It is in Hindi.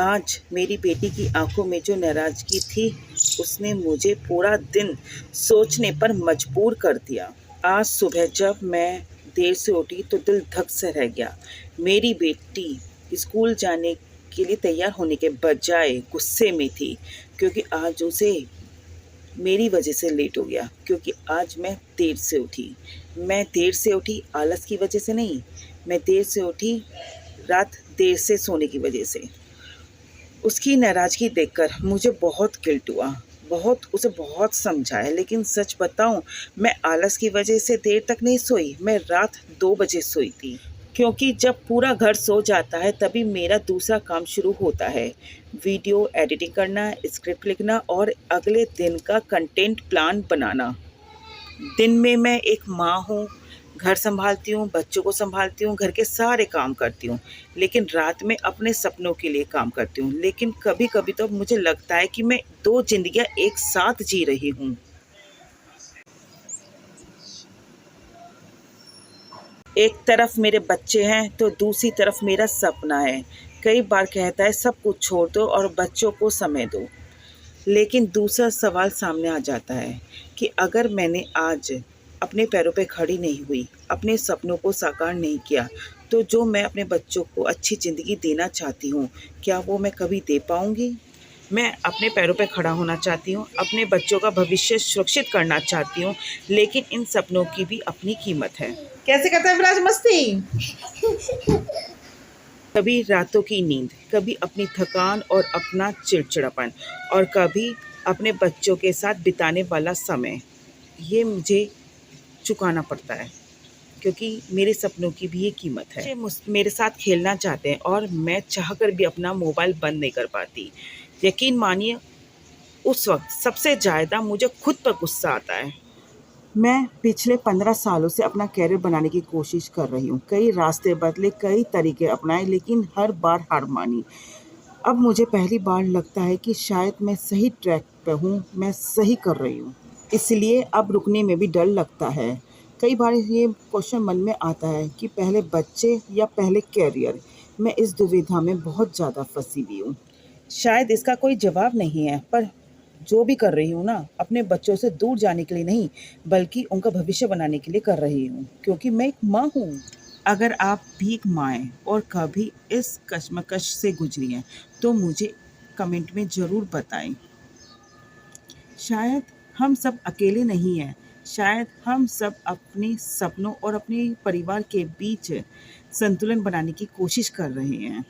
आज मेरी बेटी की आंखों में जो नाराज़गी थी, उसने मुझे पूरा दिन सोचने पर मजबूर कर दिया। आज सुबह जब मैं देर से उठी तो दिल धक से रह गया। मेरी बेटी स्कूल जाने के लिए तैयार होने के बजाय गुस्से में थी, क्योंकि आज उसे मेरी वजह से लेट हो गया, क्योंकि आज मैं देर से उठी। मैं देर से उठी आलस की वजह से नहीं, मैं देर से उठी रात देर से सोने की वजह से। उसकी नाराज़गी देखकर मुझे बहुत गिल्ट हुआ, उसे बहुत समझाया, लेकिन सच बताऊं, मैं आलस की वजह से देर तक नहीं सोई, मैं रात 2 बजे सोई थी। क्योंकि जब पूरा घर सो जाता है तभी मेरा दूसरा काम शुरू होता है, वीडियो एडिटिंग करना, स्क्रिप्ट लिखना और अगले दिन का कंटेंट प्लान बनाना। दिन में मैं एक माँ हूँ, घर संभालती हूँ, बच्चों को संभालती हूँ, घर के सारे काम करती हूँ, लेकिन रात में अपने सपनों के लिए काम करती हूँ। लेकिन कभी कभी तो मुझे लगता है कि मैं 2 जिंदगियाँ एक साथ जी रही हूँ। एक तरफ मेरे बच्चे हैं तो दूसरी तरफ मेरा सपना है। कई बार कहता है सब कुछ छोड़ दो और बच्चों को समय दो, लेकिन दूसरा सवाल सामने आ जाता है कि अगर मैंने आज अपने पैरों पे खड़ी नहीं हुई, अपने सपनों को साकार नहीं किया, तो जो मैं अपने बच्चों को अच्छी ज़िंदगी देना चाहती हूँ, क्या वो मैं कभी दे पाऊँगी? मैं अपने पैरों पे खड़ा होना चाहती हूँ, अपने बच्चों का भविष्य सुरक्षित करना चाहती हूँ, लेकिन इन सपनों की भी अपनी कीमत है। कैसे करता है विराज मस्ती? कभी रातों की नींद, कभी अपनी थकान और अपना चिड़चिड़ापन, और कभी अपने बच्चों के साथ बिताने वाला समय, ये मुझे चुकाना पड़ता है, क्योंकि मेरे सपनों की भी ये कीमत है। बच्चे मेरे साथ खेलना चाहते हैं और मैं चाहकर भी अपना मोबाइल बंद नहीं कर पाती। यकीन मानिए, उस वक्त सबसे ज़्यादा मुझे खुद पर गुस्सा आता है। मैं पिछले 15 सालों से अपना करियर बनाने की कोशिश कर रही हूँ। कई रास्ते बदले, कई तरीके अपनाए, लेकिन हर बार हार मानी। अब मुझे पहली बार लगता है कि शायद मैं सही ट्रैक पे हूँ, मैं सही कर रही हूँ। इसलिए अब रुकने में भी डर लगता है। कई बार ये क्वेश्चन मन में आता है कि पहले बच्चे या पहले करियर। मैं इस दुविधा में बहुत ज़्यादा फंसी हुई हूँ। शायद इसका कोई जवाब नहीं है, पर जो भी कर रही हूँ ना, अपने बच्चों से दूर जाने के लिए नहीं, बल्कि उनका भविष्य बनाने के लिए कर रही हूँ, क्योंकि मैं एक माँ हूँ। अगर आप भी एक माँ हैं और कभी इस कश्मकश से गुजरी हैं, तो मुझे कमेंट में ज़रूर बताएं। शायद हम सब अकेले नहीं हैं, शायद हम सब अपने सपनों और अपने परिवार के बीच संतुलन बनाने की कोशिश कर रहे हैं।